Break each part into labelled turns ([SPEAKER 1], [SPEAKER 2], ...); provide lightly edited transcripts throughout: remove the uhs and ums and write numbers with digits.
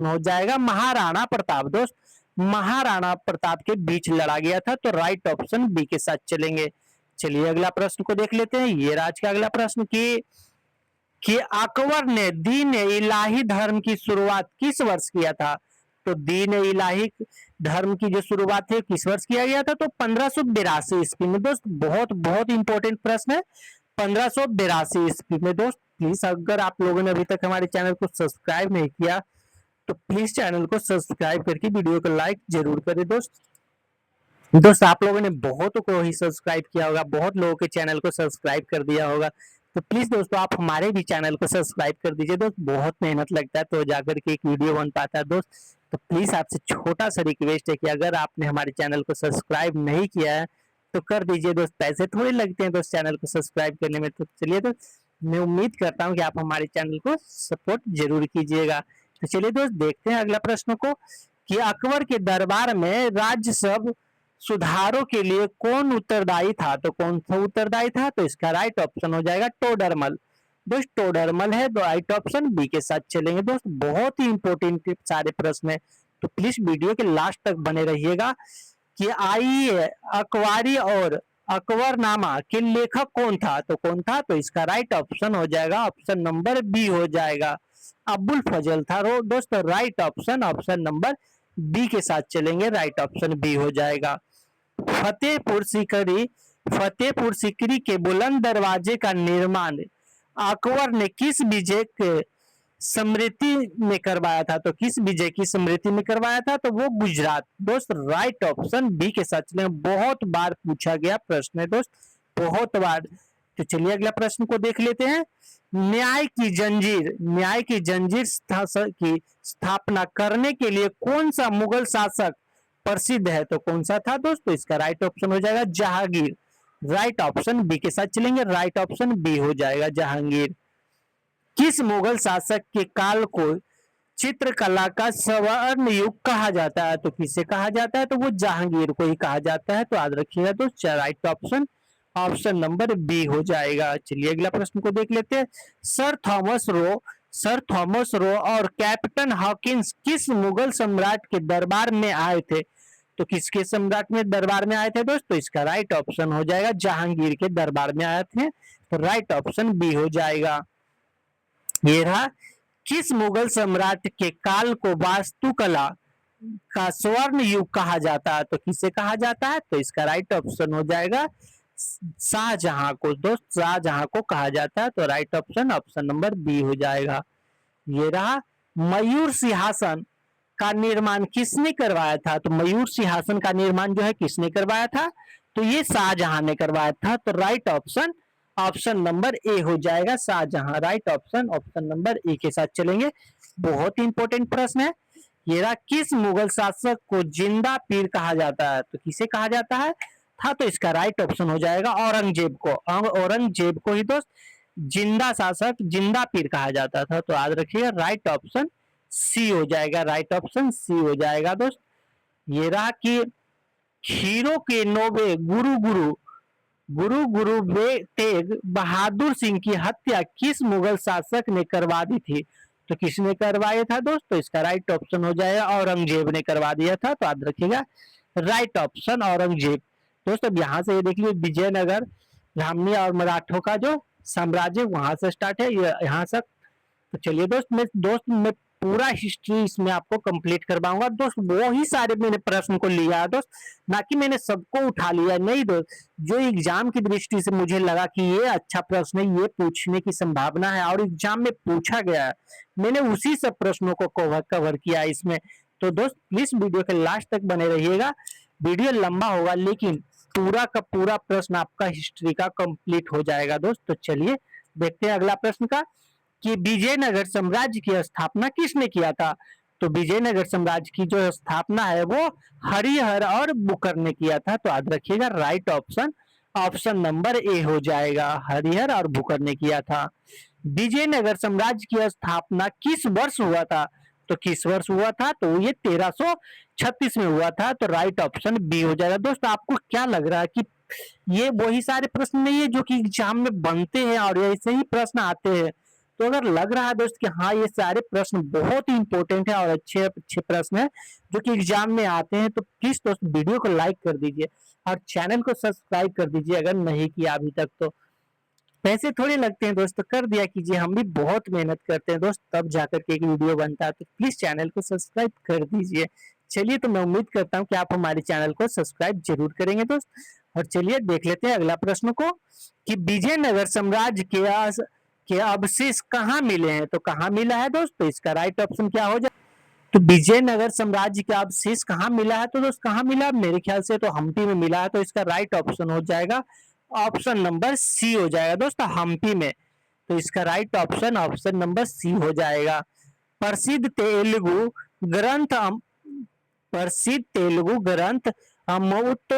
[SPEAKER 1] हो जाएगा महाराणा प्रताप। दोस्त महाराणा प्रताप के बीच लड़ा गया था, तो राइट ऑप्शन बी के साथ चलेंगे। चलिए अगला प्रश्न को देख लेते हैं। ये राज का अगला प्रश्न कि अकबर ने दीन इलाही धर्म की शुरुआत किस वर्ष किया था? तो दीन इलाही धर्म की जो शुरुआत है किस वर्ष किया गया था? तो 1582 ईस्वी में। दोस्त बहुत बहुत इंपॉर्टेंट प्रश्न है, 1582 ईस्वी में। दोस्त प्लीज अगर आप लोगों ने अभी तक हमारे चैनल को सब्सक्राइब नहीं किया तो प्लीज चैनल को सब्सक्राइब करके वीडियो को लाइक जरूर करें। दोस्त आप लोगों ने बहुतों को ही सब्सक्राइब किया होगा, बहुत लोगों के चैनल को सब्सक्राइब कर दिया होगा, तो प्लीज दोस्तों आप हमारे भी चैनल को सब्सक्राइब कर दीजिए। दोस्त बहुत मेहनत लगता है तो जाकर के एक वीडियो बन पाता है। दोस्त तो प्लीज आपसे छोटा सा रिक्वेस्ट है कि अगर आपने हमारे चैनल को सब्सक्राइब नहीं किया है तो कर दीजिए। दोस्त पैसे थोड़े लगते हैं दोस्त चैनल को सब्सक्राइब करने में। तो चलिए दोस्त मैं उम्मीद करता हूँ कि आप हमारे चैनल को सपोर्ट जरूर कीजिएगा। तो चलिए दोस्त देखते हैं अगला प्रश्न को कि अकबर के दरबार में राज्य सब सुधारों के लिए कौन उत्तरदायी था? तो कौन सा उत्तरदायी था? तो इसका राइट ऑप्शन हो जाएगा टोडरमल। दोस्त टोडरमल है, तो राइट ऑप्शन बी के साथ चलेंगे। दोस्त बहुत ही इंपॉर्टेंट सारे प्रश्न है, तो प्लीज वीडियो के लास्ट तक बने रहिएगा। कि आइए अकवारी और अकबरनामा के लेखक कौन था? तो कौन था? तो इसका राइट ऑप्शन हो जाएगा ऑप्शन नंबर बी हो जाएगा, अबुल फजल था। दोस्त right option option number B के साथ चलेंगे, राइट ऑप्शन बी हो जाएगा। फतेहपुर सीकरी फतेहपुर सीकरी के बुलंद दरवाजे का निर्माण अकबर ने किस विजय के स्मृति में करवाया था? तो किस विजय की स्मृति में करवाया था? तो वो गुजरात। दोस्त राइट ऑप्शन बी के साथ चलेंगे। बहुत बार पूछा गया प्रश्न है दोस्त, बहुत बार। तो चलिए अगला प्रश्न को देख लेते हैं। न्याय की जंजीर की स्थापना करने के लिए कौन सा मुगल शासक प्रसिद्ध है? तो कौन सा था दोस्तों? तो इसका राइट ऑप्शन हो जाएगा जहांगीर। राइट ऑप्शन बी के साथ चलेंगे, राइट ऑप्शन बी हो जाएगा जहांगीर। किस मुगल शासक के काल को चित्रकला का स्वर्ण युग कहा जाता है? तो किसे कहा जाता है? तो वो जहांगीर को ही कहा जाता है। तो याद रखिएगा दोस्तों right option option number B हो जाएगा। चलिए अगला प्रश्न को देख लेते हैं। सर थॉमस रो और कैप्टन हॉकिंस किस मुगल सम्राट के दरबार में आए थे? तो किसके सम्राट में दरबार में आए थे दोस्तों? इसका राइट ऑप्शन हो जाएगा जहांगीर के दरबार में आए थे, तो राइट ऑप्शन बी हो जाएगा। ये रहा किस मुगल सम्राट के काल को वास्तुकला का स्वर्ण युग कहा जाता है? तो किसे कहा जाता है? तो इसका राइट ऑप्शन हो जाएगा शाहजहां को। दोस्त शाहजहां को कहा जाता है, तो right option option number B हो जाएगा। ये रहा मयूर सिंहासन का निर्माण किसने करवाया था? तो मयूर सिंहासन का निर्माण जो है किसने करवाया था? तो ये शाहजहां ने करवाया था, तो right option option number A हो जाएगा Shahjahan. Right option option number A के साथ चलेंगे। बहुत इंपॉर्टेंट प्रश्न है ये रहा। किस मुगल शासक को जिंदा पीर कहा जाता है? तो किसे कहा जाता है था? तो इसका राइट ऑप्शन हो जाएगा औरंगजेब को। औरंगजेब को ही दोस्त जिंदा शासक जिंदा पीर कहा जाता था, तो याद रखिएगा राइट ऑप्शन सी हो जाएगा, राइट ऑप्शन सी हो जाएगा। दोस्त ये रहा कि खीरों के नोबे गुरु तेग बहादुर सिंह की हत्या किस मुगल शासक ने करवा दी थी? तो किसने करवाया था दोस्तों? इसका राइट ऑप्शन हो जाएगा औरंगजेब ने करवा दिया था, तो याद रखिएगा राइट ऑप्शन औरंगजेब। दोस्तों अब यहाँ से ये देखिए विजयनगर ब्राह्मणी और मराठों का जो साम्राज्य वहां से स्टार्ट है यहाँ से। तो चलिए मैं पूरा हिस्ट्री इसमें आपको कंप्लीट करवाऊंगा। दोस्त वो ही सारे मैंने प्रश्न को लिया है दोस्त, ना कि मैंने सबको उठा लिया नहीं दोस्त। जो एग्जाम की दृष्टि से मुझे लगा कि ये अच्छा प्रश्न है, ये पूछने की संभावना है और एग्जाम में पूछा गया है, मैंने उसी सब प्रश्नों को कवर किया इसमें। तो दोस्त प्लीज वीडियो के लास्ट तक बने रहिएगा। वीडियो लंबा होगा लेकिन पूरा का पूरा प्रश्न आपका हिस्ट्री का कंप्लीट हो जाएगा दोस्त। तो चलिए देखते हैं अगला प्रश्न का कि विजयनगर साम्राज्य की स्थापना किसने किया था? तो विजयनगर साम्राज्य की जो स्थापना है वो हरिहर और बुकर ने किया था, तो याद रखिएगा right option option number A हो जाएगा, हरिहर और बुकर ने किया था। विजयनगर साम्राज्य की स्थापना किस वर्ष हुआ था? तो किस वर्ष हुआ था? तो ये 1336 में हुआ था, तो राइट ऑप्शन बी हो जाएगा। दोस्त आपको क्या लग रहा है कि ये वही सारे प्रश्न नहीं है जो कि एग्जाम में बनते हैं और ऐसे ही प्रश्न आते हैं? तो अगर लग रहा है दोस्त कि हाँ ये सारे प्रश्न बहुत ही इंपॉर्टेंट है और अच्छे अच्छे प्रश्न है जो कि एग्जाम में आते हैं, तो प्लीज दोस्त वीडियो को लाइक कर दीजिए और चैनल को सब्सक्राइब कर दीजिए अगर नहीं किया अभी तक। तो पैसे थोड़े लगते हैं दोस्त, तो कर दिया कीजिए, हम भी बहुत मेहनत करते हैं दोस्त तब जाकर के एक वीडियो बनता है, तो प्लीज चैनल को सब्सक्राइब कर दीजिए। चलिए, तो मैं उम्मीद करता हूँ कि आप हमारे चैनल को सब्सक्राइब जरूर करेंगे दोस्त। और चलिए देख लेते हैं अगला प्रश्न को कि विजयनगर साम्राज्य के अवशेष कहाँ मिले हैं, तो कहाँ मिला है दोस्त, तो इसका राइट ऑप्शन क्या हो जाए, तो विजयनगर साम्राज्य का अवशेष कहाँ मिला है, तो दोस्त कहाँ मिला, मेरे ख्याल से तो हम्पी में मिला है, तो इसका राइट ऑप्शन हो जाएगा ऑप्शन नंबर सी हो जाएगा दोस्त, हम्पी में। तो इसका right option option number C हो जाएगा। प्रसिद्ध तेलुगु ग्रंथ प्रसिद्ध तेलुगु ग्रंथ अमुक्त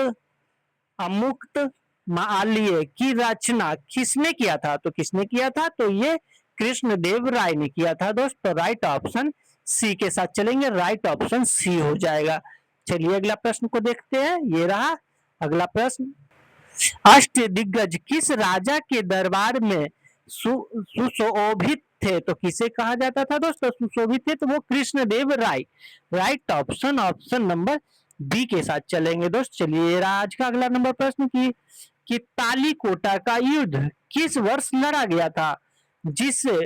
[SPEAKER 1] अमुक्त मालवीय की रचना किसने किया था, तो किसने किया था, तो ये कृष्णदेव राय ने किया था दोस्त। तो राइट ऑप्शन सी के साथ चलेंगे, राइट ऑप्शन सी हो जाएगा। चलिए अगला प्रश्न को देखते हैं, ये रहा अगला प्रश्न। अष्टदिग्गज किस राजा के दरबार में सुशोभित थे, तो किसे कहा जाता था दोस्तों सुशोभित थे, तो वो Krishnadeva Raya. Right option option number B के साथ चलेंगे दोस्त। चलिए आज का अगला नंबर प्रश्न कि तालीकोटा का युद्ध किस वर्ष लड़ा गया था जिससे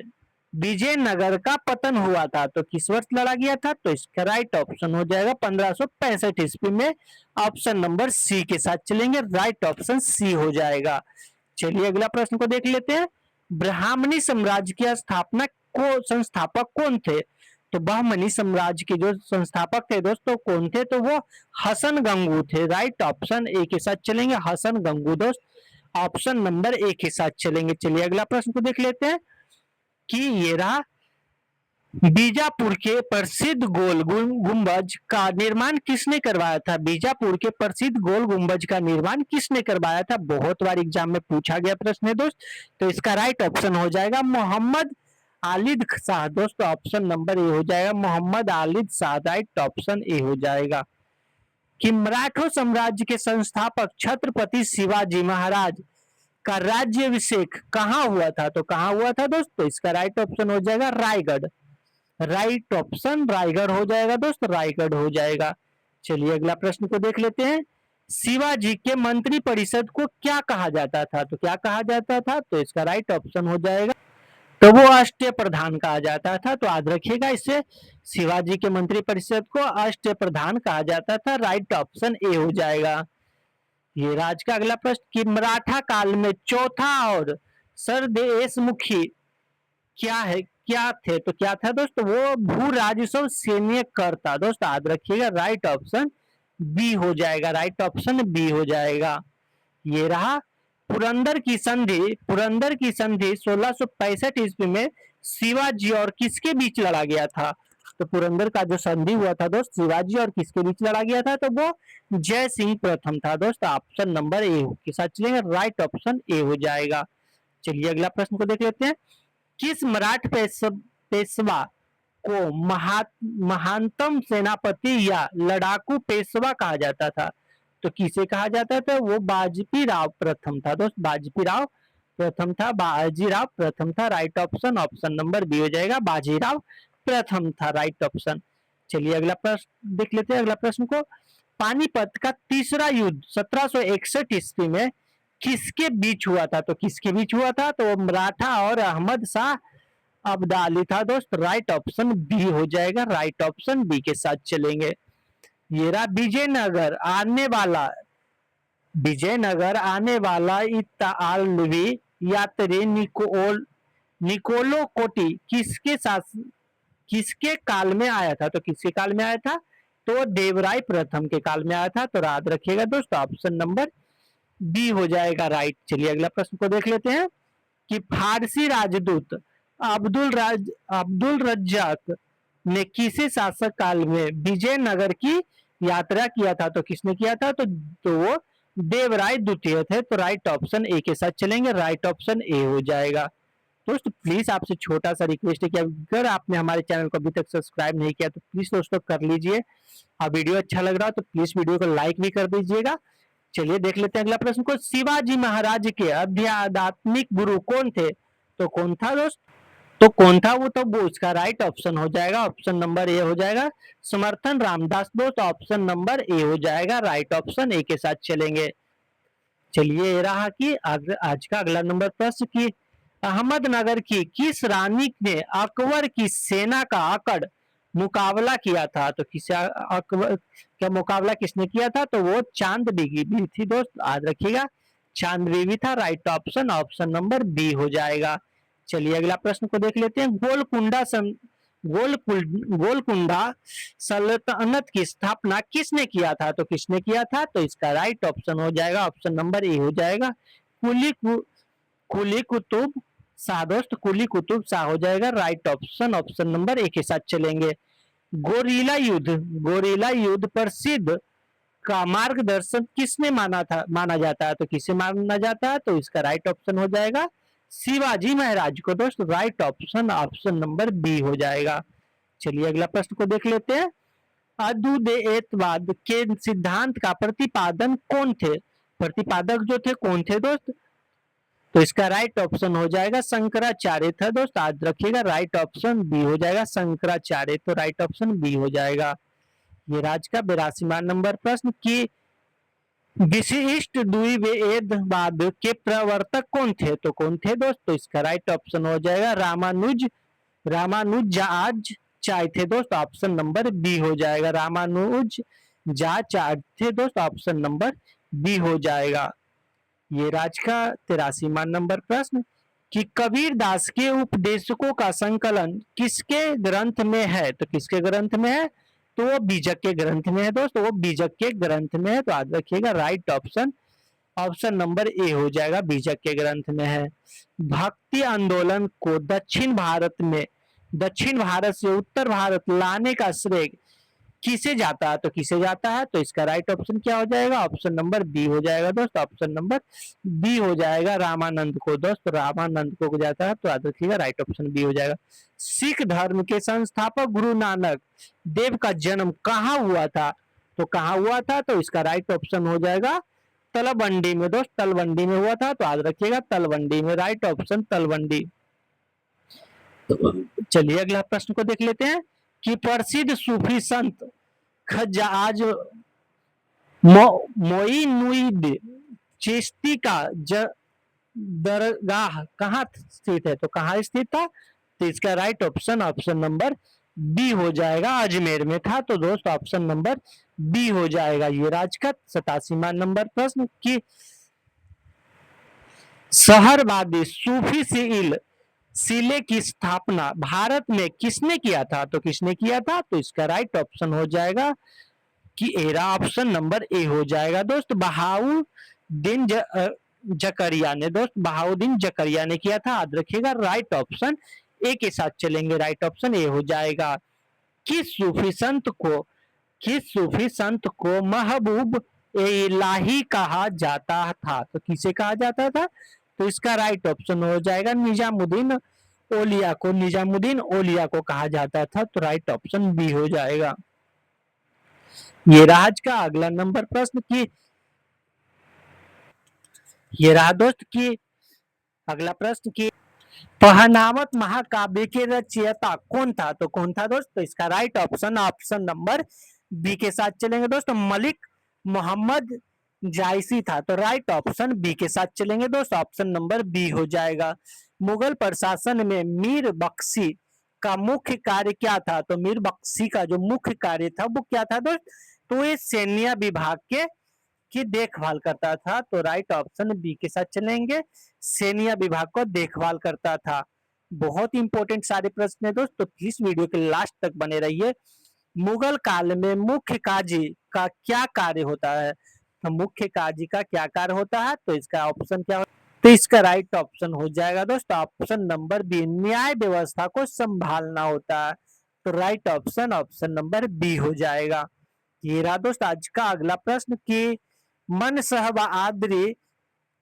[SPEAKER 1] विजयनगर का पतन हुआ था, तो किस वर्ष लड़ा गया था, तो इसका राइट ऑप्शन हो जाएगा 1565 ईस्वी में। ऑप्शन नंबर सी के साथ चलेंगे, राइट ऑप्शन सी हो जाएगा। चलिए अगला प्रश्न को देख लेते हैं। ब्राह्मणी साम्राज्य की स्थापना को संस्थापक कौन थे, तो बहमनी साम्राज्य के जो संस्थापक थे दोस्तों कौन थे, तो वो हसन गंगू थे। राइट ऑप्शन ए के साथ चलेंगे, हसन गंगू दोस्त, ऑप्शन नंबर ए के साथ चलेंगे। चलिए अगला प्रश्न को देख लेते हैं कि ये रहा बीजापुर के प्रसिद्ध गोल गुंबज का निर्माण किसने करवाया था, बीजापुर के प्रसिद्ध गोल गुंबज का निर्माण किसने करवाया था, बहुत बार एग्जाम में पूछा गया प्रश्न है दोस्त। तो इसका राइट ऑप्शन हो जाएगा मोहम्मद आलिद शाह दोस्त, ऑप्शन नंबर ए हो जाएगा Mohammad Alid Shah, right option A हो जाएगा। कि मराठा साम्राज्य के संस्थापक छत्रपति शिवाजी महाराज का राज्याभिषेक कहाँ हुआ था, तो कहाँ हुआ था दोस्तों, इसका राइट ऑप्शन हो जाएगा रायगढ़। राइट ऑप्शन रायगढ़ हो जाएगा दोस्त, रायगढ़ हो जाएगा। चलिए अगला प्रश्न को देख लेते हैं। शिवाजी के मंत्री परिषद को क्या कहा जाता था, तो क्या कहा जाता था, तो इसका राइट ऑप्शन हो जाएगा, तो वो अष्टय प्रधान कहा जाता था। तो याद रखिएगा इसे, शिवाजी के मंत्री परिषद को अष्टय प्रधान कहा जाता था, राइट ऑप्शन ए हो जाएगा। ये राज का अगला प्रश्न कि मराठा काल में चौथा और सरदेशमुखी क्या है, क्या थे, तो क्या था दोस्तों, वो भू राजस्व सैन्य कर था दोस्त, याद रखिएगा, राइट ऑप्शन बी हो जाएगा, राइट ऑप्शन बी हो जाएगा। ये रहा पुरंदर की संधि 1665 ईस्वी में शिवाजी और किसके बीच लड़ा गया था, तो पुरंदर का जो संधि हुआ था दोस्त शिवाजी और किसके बीच लड़ा गया था, तो वो जय सिंह प्रथम था दोस्त, ऑप्शन नंबर ए के साथ चलेंगे, राइट ऑप्शन ए हो जाएगा। चलिए अगला प्रश्न को देख लेते हैं। किस मराठ पेशवा को महानतम सेनापति या लड़ाकू पेशवा कहा जाता था, तो किसे कहा जाता था, वो बाजीपी राव प्रथम था दोस्त, बाजीपी राव प्रथम था, बाजीराव प्रथम था, right option option number B हो जाएगा, बाजीराव प्रथम था, राइट ऑप्शन। चलिए अगला प्रश्न देख लेते हैं, अगला प्रश्न को पानीपत का तीसरा युद्ध 1761 ईस्वी में किसके बीच हुआ था, तो किसके बीच हुआ था, तो मराठा और अहमद शाह अब्दाली था दोस्त, राइट ऑप्शन बी हो जाएगा, राइट ऑप्शन बी के साथ चलेंगे। ये रहा विजयनगर आने वाला इतालवी यात्री निकोलो कोटी किसके काल में आया था, तो किसके काल में आया था, तो देवराय प्रथम के काल में आया था, तो याद रखिएगा दोस्तों ऑप्शन नंबर बी हो जाएगा, राइट। चलिए अगला प्रश्न को देख लेते हैं कि फारसी राजदूत अब्दुल रज्जाक ने किसे शासक काल में विजयनगर की यात्रा किया था, तो किसने किया था, तो वो देवराय द्वितीय थे, तो राइट ऑप्शन ए के साथ चलेंगे, राइट ऑप्शन ए हो जाएगा। दोस्तों प्लीज आपसे छोटा सा रिक्वेस्ट है कि अगर आपने हमारे चैनल को अभी तक सब्सक्राइब नहीं किया तो प्लीज दोस्तों कर लीजिए, और वीडियो अच्छा लग रहा हो तो प्लीज वीडियो को लाइक भी कर दीजिएगा। चलिए देख लेते हैं अगला प्रश्न को। शिवाजी महाराज के आध्यात्मिक गुरु कौन थे, तो कौन था दोस्त, तो कौन था वो, तो वो इसका राइट ऑप्शन हो जाएगा, ऑप्शन नंबर ए हो जाएगा समर्थन रामदास दोस्त, ऑप्शन नंबर ए हो जाएगा राइट ऑप्शन ए के साथ चलेंगे। चलिए ये रहा कि आज का अगला नंबर प्रश्न की अहमदनगर की किस रानी ने अकबर की सेना का आकड़ मुकाबला किया था, तो किस अकबर का मुकाबला किसने किया था, तो वो चांद बीबी थी दोस्त, याद रखिएगा चांद बीबी था right option, option number B हो जाएगा। चलिए अगला प्रश्न को देख लेते हैं। गोलकुंडा सल्तनत की स्थापना किसने किया था, तो किसने किया था, तो इसका राइट ऑप्शन हो जाएगा, ऑप्शन नंबर ए हो जाएगा कुली कुली कुतुब शाह दोस्त, कुली कुतुब शाह हो जाएगा right option, option number A के साथ चलेंगे। गोरिल्ला युद्ध प्रसिद्ध का मार्गदर्शन किसने माना जाता है, तो किसे माना जाता है, तो इसका राइट ऑप्शन हो जाएगा शिवाजी महाराज को दोस्त, right option, option number B हो जाएगा। चलिए अगला प्रश्न को देख लेते हैं। अद्वैतवाद के सिद्धांत का प्रतिपादन कौन थे, प्रतिपादक जो थे कौन थे दोस्त, तो इसका राइट ऑप्शन हो जाएगा शंकराचार्य था दोस्त, याद रखिएगा राइट ऑप्शन बी हो जाएगा शंकराचार्य, तो राइट ऑप्शन बी हो जाएगा। ये राज का 82वां नंबर प्रश्न की विशिष्ट द्विवेदवाद के प्रवर्तक कौन थे, तो कौन थे दोस्त, तो इसका राइट ऑप्शन हो जाएगा रामानुजाचार्य थे दोस्त, ऑप्शन नंबर बी हो जाएगा, रामानुजाचार्य थे दोस्त, ऑप्शन नंबर बी हो जाएगा। ये राज का 83वां नंबर प्रश्न कि कबीर दास के उपदेशकों का संकलन किसके ग्रंथ में है, तो किसके ग्रंथ में है, तो वो बीजक के ग्रंथ में है दोस्तों, वो बीजक के ग्रंथ में है, तो याद रखिएगा right option, option number A हो जाएगा बीजक के ग्रंथ में है। भक्ति आंदोलन को दक्षिण भारत से उत्तर भारत लाने का श्रेय किसे जाता है, तो किसे जाता है, तो इसका राइट ऑप्शन क्या हो जाएगा, ऑप्शन नंबर बी हो जाएगा दोस्त, ऑप्शन नंबर बी हो जाएगा रामानंद को दोस्त, रामानंद को जाता है, तो याद रखिएगा राइट ऑप्शन बी हो जाएगा। सिख धर्म के संस्थापक गुरु नानक देव का जन्म कहाँ हुआ था, तो कहाँ हुआ था, तो इसका राइट ऑप्शन हो जाएगा तलवंडी में दोस्त, तलवंडी में हुआ था, तो याद रखिएगा तलवंडी में, राइट ऑप्शन तलवंडी। चलिए अगला प्रश्न को देख लेते हैं कि प्रसिद्ध सूफी संत खजाज मोइनुद्दीन चिश्ती का दरगाह कहाँ स्थित है, तो कहाँ स्थित था, तो इसका right option, option number B हो जाएगा अजमेर में था, तो दोस्त ऑप्शन नंबर बी हो जाएगा। ये राज का 87वां नंबर प्रश्न की सहरवादी सूफी सिले की स्थापना भारत में किसने किया था, तो किसने किया था, तो इसका राइट ऑप्शन हो जाएगा कि एरा ऑप्शन नंबर ए हो जाएगा दोस्त, बहाउद्दीन जकरिया ने दोस्त, बहाउद्दीन जकरिया ने किया था, याद रखिएगा राइट ऑप्शन ए के साथ चलेंगे, राइट ऑप्शन ए हो जाएगा। किस सूफी संत को महबूब इलाही कहा जाता था, तो किसे कहा जाता था, तो इसका राइट ऑप्शन हो जाएगा निजामुद्दीन ओलिया को कहा जाता था, तो राइट ऑप्शन बी हो जाएगा। ये राज का अगला नंबर प्रश्न की ये रहा दोस्त की अगला प्रश्न की पहनावत महाकाव्य के रचयिता कौन था, तो कौन था दोस्त, तो इसका right option, option number B के साथ चलेंगे दोस्तों, मलिक मोहम्मद जायसी था, तो राइट ऑप्शन बी के साथ चलेंगे दोस्त, ऑप्शन नंबर बी हो जाएगा। मुगल प्रशासन में मीर बख्शी का मुख्य कार्य क्या था, तो मीर बख्शी का जो मुख्य कार्य था वो क्या था दोस्त, तो ये सैन्य विभाग के की देखभाल करता था, तो राइट ऑप्शन बी के साथ चलेंगे, सैन्य विभाग को देखभाल करता था। बहुत इंपॉर्टेंट सारे प्रश्न है दोस्तों, तो इस वीडियो के लास्ट तक बने रहिए। मुगल काल में मुख्य काजी का क्या कार्य होता है, तो मुख्य काजी का क्या कार्य होता है, तो इसका ऑप्शन क्या होता है, तो इसका राइट ऑप्शन हो जाएगा दोस्तों, ऑप्शन नंबर बी, न्याय व्यवस्था को संभालना होता है, तो right option, option number B हो जाएगा। ये रहा दोस्त आज का अगला प्रश्न की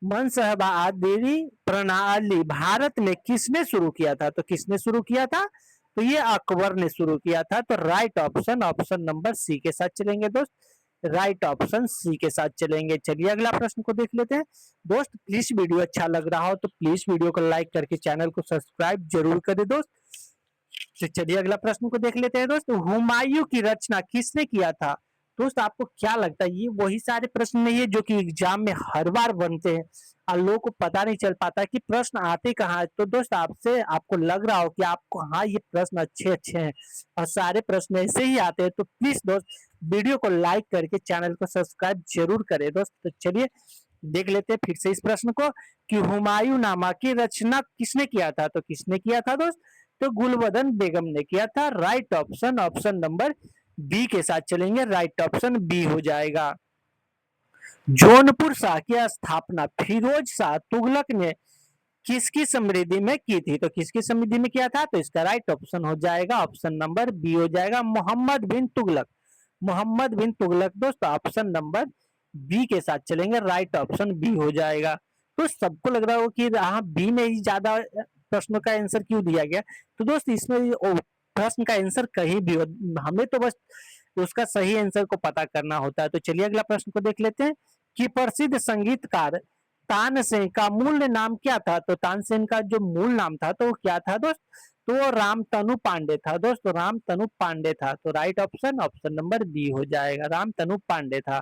[SPEAKER 1] मनसहबादरी प्रणाली भारत में किसने शुरू किया था, तो किसने शुरू किया था, तो ये अकबर ने शुरू किया था, तो right option, option number C के साथ चलेंगे दोस्त, राइट ऑप्शन सी के साथ चलेंगे। चलिए अगला प्रश्न को देख लेते हैं। दोस्त प्लीज वीडियो अच्छा लग रहा हो तो प्लीज वीडियो को लाइक करके चैनल को सब्सक्राइब जरूर करें दोस्त। तो चलिए अगला प्रश्न को देख लेते हैं दोस्त। हुमायूं की रचना किसने किया था? दोस्त आपको क्या लगता है ये वही सारे प्रश्न नहीं है जो कि एग्जाम में हर बार बनते हैं और लोगों को पता नहीं चल पाता कि प्रश्न आते कहाँ है। तो दोस्त आपसे आपको लग रहा हो कि आपको हाँ ये प्रश्न अच्छे अच्छे हैं और सारे प्रश्न ऐसे ही आते हैं, तो प्लीज दोस्त वीडियो को लाइक करके चैनल को सब्सक्राइब जरूर करें दोस्त। तो चलिए देख लेते हैं फिर से इस प्रश्न को कि हुमायूं नामा की रचना किसने किया था? तो किसने किया था दोस्त? तो गुलबदन बेगम ने किया था। Right option option number B के साथ चलेंगे। राइट ऑप्शन बी हो जाएगा। जौनपुर शाह की स्थापना फिरोज शाह तुगलक ने किसकी समृद्धि में की थी? तो किसकी समृद्धि में किया था? तो इसका राइट ऑप्शन हो जाएगा ऑप्शन नंबर बी हो जाएगा, मोहम्मद बिन तुगलक। मोहम्मद बिन तुगलक दोस्त ऑप्शन नंबर बी के साथ चलेंगे। राइट ऑप्शन बी हो जाएगा। तो सबको लग रहा हो कि हाँ बी में ही ज्यादा प्रश्नों का आंसर क्यों दिया गया? तो दोस्त इसमें प्रश्न का आंसर कहीं भी हो, हमें तो बस उसका सही आंसर को पता करना होता है। तो चलिए अगला प्रश्न को देख लेते हैं कि प्रसिद्ध संगीतकार तानसेन का मूल नाम क्या था? तो तानसेन का जो मूल नाम था तो वो क्या था दोस्त? तो रामतनु पांडे था दोस्त। तो रामतनु पांडे था। तो right option option number B हो जाएगा, रामतनु पांडे था।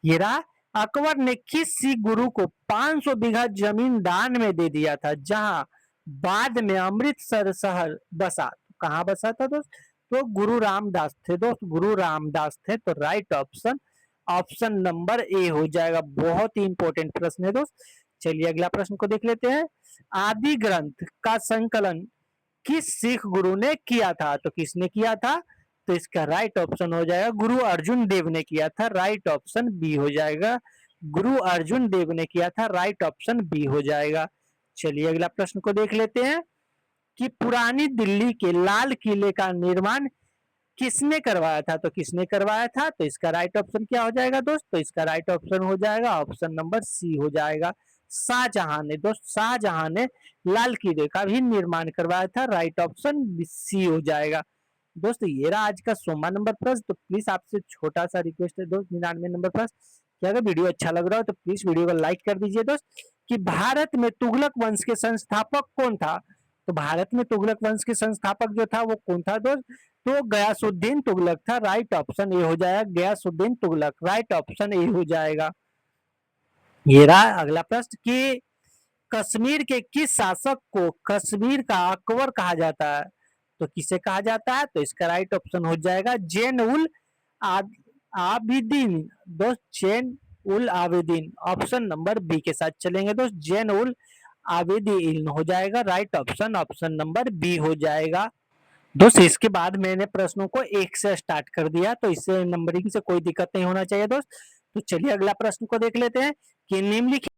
[SPEAKER 1] ये रहा। अकबर ने किस सिख गुरु को 500 बीघा जमीन दान में दे दिया था जहां बाद में अमृतसर शहर बसा? कहाँ बसा था दोस्त? तो गुरु रामदास थे दोस्त, गुरु रामदास थे। तो right option option number A हो जाएगा। बहुत ही इंपॉर्टेंट प्रश्न है दोस्त। चलिए अगला प्रश्न को देख लेते हैं। आदि ग्रंथ का संकलन किस सिख गुरु ने किया था? तो किसने किया था? तो इसका राइट ऑप्शन हो जाएगा गुरु अर्जुन देव ने किया था। राइट ऑप्शन बी हो जाएगा, गुरु अर्जुन देव ने किया था। राइट ऑप्शन बी हो जाएगा। चलिए अगला प्रश्न को देख लेते हैं कि पुरानी दिल्ली के लाल किले का निर्माण किसने करवाया था? तो किसने करवाया था? तो इसका राइट ऑप्शन क्या हो जाएगा दोस्त? तो इसका राइट ऑप्शन हो जाएगा ऑप्शन नंबर सी हो जाएगा, शाहजहां ने दोस्त। शाहजहां ने लाल किले का भी निर्माण करवाया था। राइट ऑप्शन सी हो जाएगा। दोस्त ये रहा आज का 16वां नंबर प्रश्न। तो प्लीज आपसे छोटा सा रिक्वेस्ट है दोस्त, 99 नंबर प्रश्न कि अगर वीडियो अच्छा लग रहा हो तो प्लीज वीडियो को लाइक कर दीजिए दोस्त। कि भारत में तुगलक वंश के संस्थापक कौन था? तो भारत में तुगलक वंश के संस्थापक जो था वो कौन था दोस्त? तो गयासुद्दीन तुगलक था। राइट ऑप्शन ए हो जाएगा, Ghiyasuddin Tughlaq. Right option A हो जाएगा। ये रहा अगला प्रश्न कि कश्मीर के किस शासक को कश्मीर का अकबर कहा जाता है? तो किसे कहा जाता है? तो इसका राइट ऑप्शन हो जाएगा जैन उल आबिदीन दोस्त, Zain ul Abidin. Option number B के साथ चलेंगे दोस्त, जैन उल आबिदीन हो जाएगा। Right option option number B हो जाएगा। दोस्त इसके बाद मैंने प्रश्नों को एक से स्टार्ट कर दिया, तो इससे नंबरिंग से कोई दिक्कत नहीं होना चाहिए दोस्त। तो चलिए अगला प्रश्न को देख लेते हैं कि निम्नलिखित